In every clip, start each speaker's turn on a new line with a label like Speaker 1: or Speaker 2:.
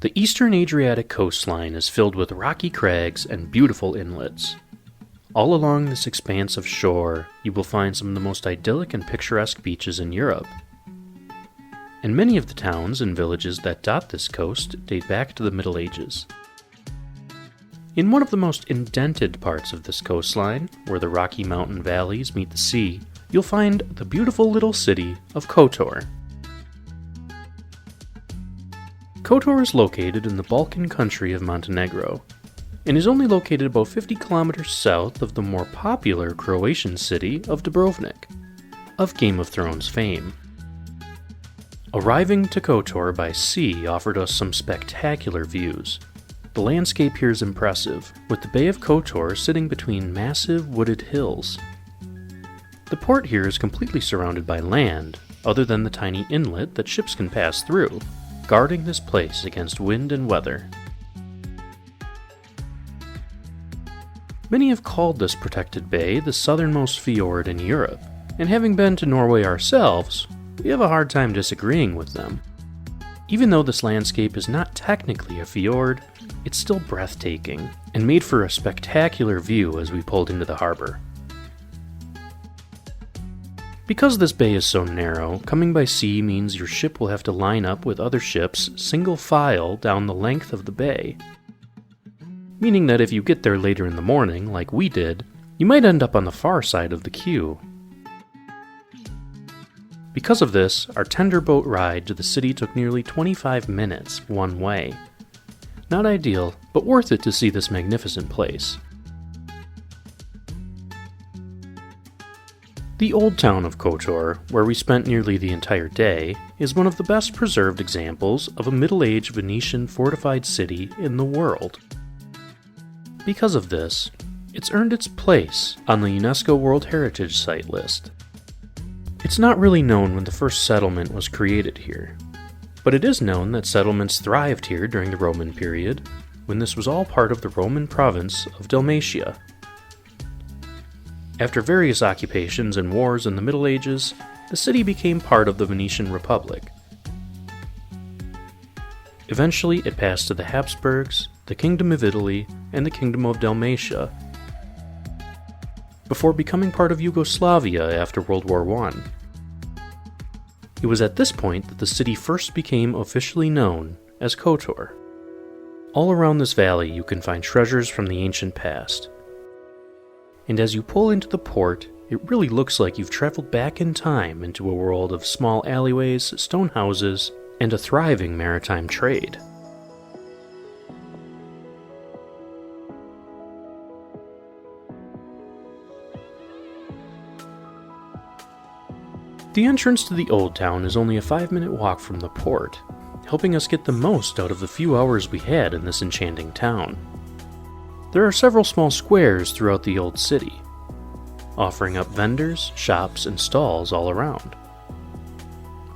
Speaker 1: The eastern Adriatic coastline is filled with rocky crags and beautiful inlets. All along this expanse of shore, you will find some of the most idyllic and picturesque beaches in Europe. And many of the towns and villages that dot this coast date back to the Middle Ages. In one of the most indented parts of this coastline, where the Rocky Mountain valleys meet the sea, you'll find the beautiful little city of Kotor. Kotor is located in the Balkan country of Montenegro, and is only located about 50 kilometers south of the more popular Croatian city of Dubrovnik, of Game of Thrones fame. Arriving to Kotor by sea offered us some spectacular views. The landscape here is impressive, with the Bay of Kotor sitting between massive wooded hills. The port here is completely surrounded by land, other than the tiny inlet that ships can pass through, guarding this place against wind and weather. Many have called this protected bay the southernmost fjord in Europe, and having been to Norway ourselves, we have a hard time disagreeing with them. Even though this landscape is not technically a fjord, it's still breathtaking, and made for a spectacular view as we pulled into the harbor. Because this bay is so narrow, coming by sea means your ship will have to line up with other ships single file down the length of the bay. Meaning that if you get there later in the morning, like we did, you might end up on the far side of the queue. Because of this, our tender boat ride to the city took nearly 25 minutes one way. Not ideal, but worth it to see this magnificent place. The old town of Kotor, where we spent nearly the entire day, is one of the best preserved examples of a Middle-Age Venetian fortified city in the world. Because of this, it's earned its place on the UNESCO World Heritage Site list. It's not really known when the first settlement was created here, but it is known that settlements thrived here during the Roman period, when this was all part of the Roman province of Dalmatia. After various occupations and wars in the Middle Ages, the city became part of the Venetian Republic. Eventually, it passed to the Habsburgs, the Kingdom of Italy, and the Kingdom of Dalmatia, before becoming part of Yugoslavia after World War I. It was at this point that the city first became officially known as Kotor. All around this valley you can find treasures from the ancient past. And as you pull into the port, it really looks like you've traveled back in time into a world of small alleyways, stone houses, and a thriving maritime trade. The entrance to the Old Town is only a 5-minute walk from the port, helping us get the most out of the few hours we had in this enchanting town. There are several small squares throughout the old city, offering up vendors, shops, and stalls all around.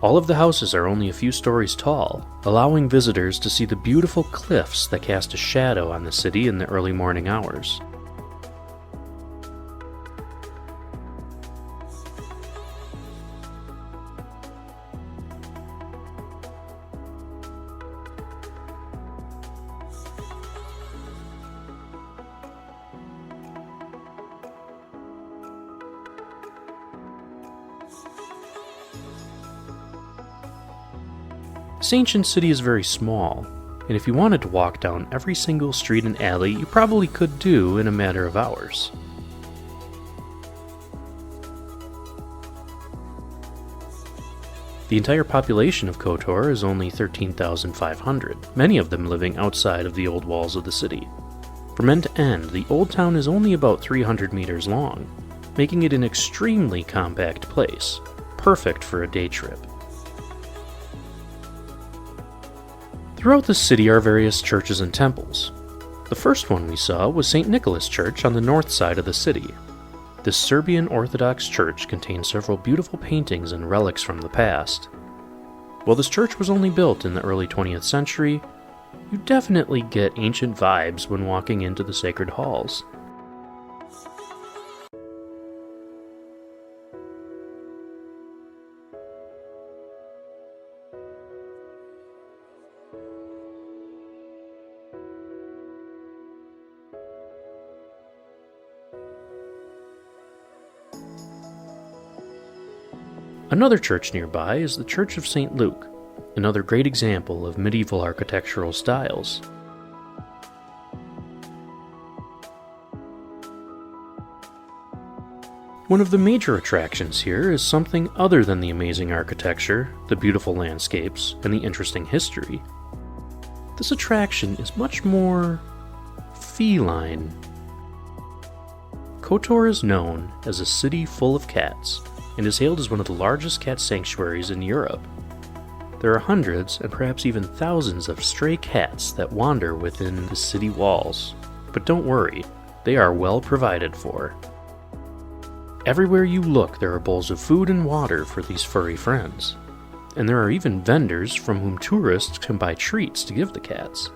Speaker 1: All of the houses are only a few stories tall, allowing visitors to see the beautiful cliffs that cast a shadow on the city in the early morning hours. This ancient city is very small, and if you wanted to walk down every single street and alley, you probably could do in a matter of hours. The entire population of Kotor is only 13,500, many of them living outside of the old walls of the city. From end to end, the old town is only about 300 meters long, making it an extremely compact place, perfect for a day trip. Throughout the city are various churches and temples. The first one we saw was St. Nicholas Church on the north side of the city. This Serbian Orthodox church contains several beautiful paintings and relics from the past. While this church was only built in the early 20th century, you definitely get ancient vibes when walking into the sacred halls. Another church nearby is the Church of St. Luke, another great example of medieval architectural styles. One of the major attractions here is something other than the amazing architecture, the beautiful landscapes, and the interesting history. This attraction is much more feline. Kotor is known as a city full of cats, and is hailed as one of the largest cat sanctuaries in Europe. There are hundreds and perhaps even thousands of stray cats that wander within the city walls. But don't worry, they are well provided for. Everywhere you look, there are bowls of food and water for these furry friends. And there are even vendors from whom tourists can buy treats to give the cats.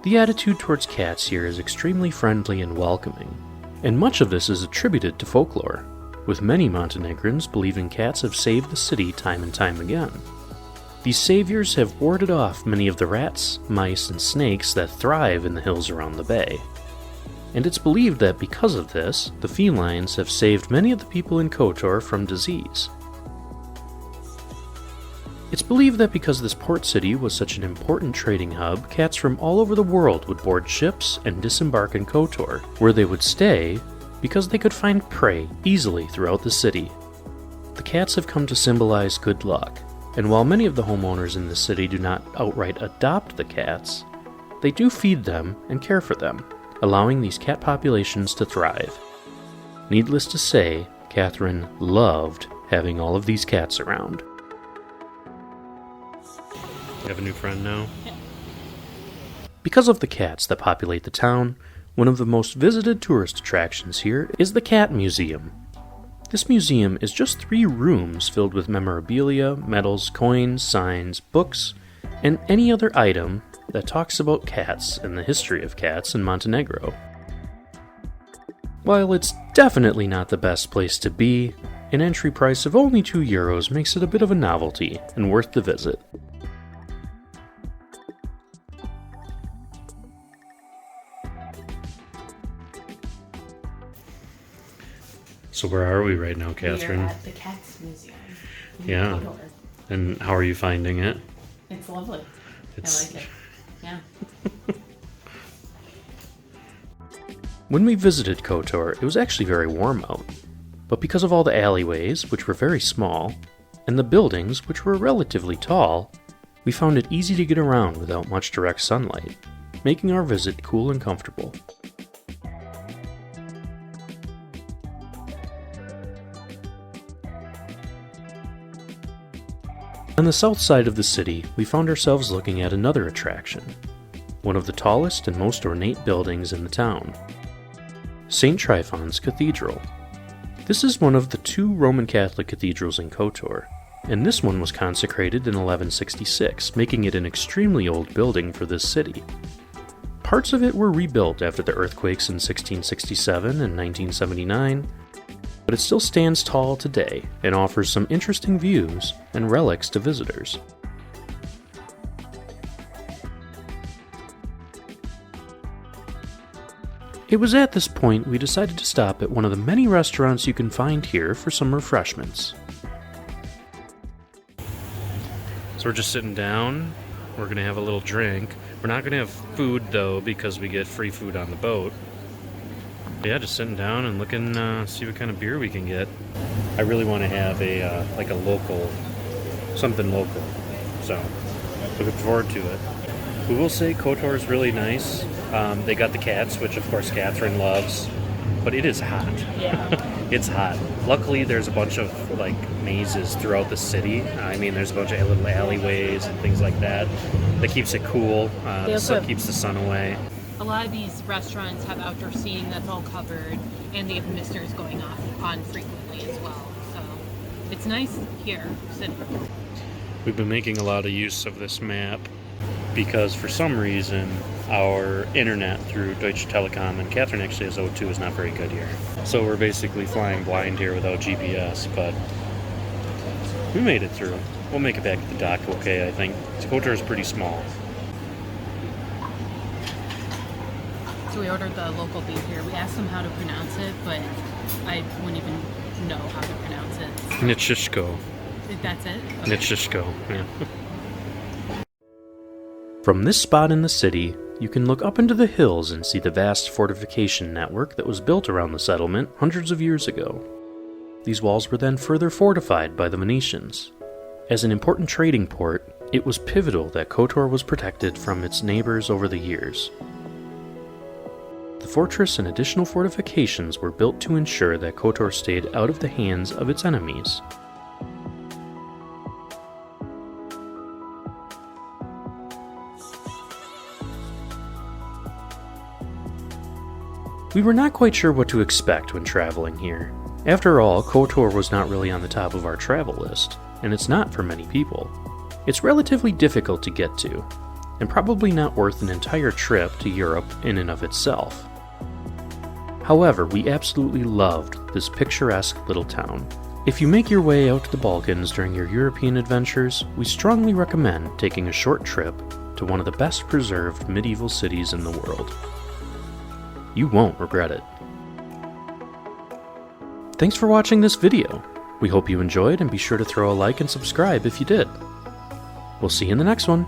Speaker 1: The attitude towards cats here is extremely friendly and welcoming, and much of this is attributed to folklore, with many Montenegrins believing cats have saved the city time and time again. These saviors have warded off many of the rats, mice, and snakes that thrive in the hills around the bay. And it's believed that because of this, the felines have saved many of the people in Kotor from disease. It's believed that because this port city was such an important trading hub, cats from all over the world would board ships and disembark in Kotor, where they would stay because they could find prey easily throughout the city. The cats have come to symbolize good luck, and while many of the homeowners in the city do not outright adopt the cats, they do feed them and care for them, allowing these cat populations to thrive. Needless to say, Katherine loved having all of these cats around. You have a new friend now? Yeah. Because of the cats that populate the town, one of the most visited tourist attractions here is the Cat Museum. This museum is just 3 rooms filled with memorabilia, medals, coins, signs, books, and any other item that talks about cats and the history of cats in Montenegro. While it's definitely not the best place to be, an entry price of only €2 makes it a bit of a novelty and worth the visit. So where are we right now, Katherine?
Speaker 2: We are at the Cats Museum.
Speaker 1: Yeah. And how are you finding it?
Speaker 2: It's lovely. I like it. Yeah.
Speaker 1: When we visited Kotor, it was actually very warm out. But because of all the alleyways, which were very small, and the buildings, which were relatively tall, we found it easy to get around without much direct sunlight, making our visit cool and comfortable. On the south side of the city, we found ourselves looking at another attraction, one of the tallest and most ornate buildings in the town, St. Tryphon's Cathedral. This is one of the 2 Roman Catholic cathedrals in Kotor, and this one was consecrated in 1166, making it an extremely old building for this city. Parts of it were rebuilt after the earthquakes in 1667 and 1979, but it still stands tall today and offers some interesting views and relics to visitors. It was at this point we decided to stop at one of the many restaurants you can find here for some refreshments. So we're just sitting down, we're going to have a little drink. We're not going to have food though because we get free food on the boat. Yeah, just sitting down and looking, see what kind of beer we can get. I really want to have a like a local, something local. So, looking forward to it. We will say Kotor is really nice. They got the cats, which of course Katherine loves, but it is hot.
Speaker 2: Yeah.
Speaker 1: It's hot. Luckily, there's a bunch of like mazes throughout the city. I mean, there's a bunch of little alleyways and things like that. That keeps it cool. The sun keeps the sun away.
Speaker 2: A lot of these restaurants have outdoor seating that's all covered, and they have misters going on frequently as well. So it's nice here sitting.
Speaker 1: We've been making a lot of use of this map because for some reason our internet through Deutsche Telekom, and Katherine actually has O2, is not very good here. So we're basically flying blind here without GPS, but we made it through. We'll make it back to the dock okay, I think. Kotor is pretty small.
Speaker 2: So we ordered the local beef here. We asked them how to pronounce it, but I wouldn't even know how to pronounce it.
Speaker 1: Nitschishko.
Speaker 2: That's it? Okay.
Speaker 1: Nitschishko, yeah. From this spot in the city, you can look up into the hills and see the vast fortification network that was built around the settlement hundreds of years ago. These walls were then further fortified by the Venetians. As an important trading port, it was pivotal that Kotor was protected from its neighbors over the years. The fortress and additional fortifications were built to ensure that Kotor stayed out of the hands of its enemies. We were not quite sure what to expect when traveling here. After all, Kotor was not really on the top of our travel list, and it's not for many people. It's relatively difficult to get to, and probably not worth an entire trip to Europe in and of itself. However, we absolutely loved this picturesque little town. If you make your way out to the Balkans during your European adventures, we strongly recommend taking a short trip to one of the best preserved medieval cities in the world. You won't regret it. Thanks for watching this video. We hope you enjoyed, and be sure to throw a like and subscribe if you did. We'll see you in the next one.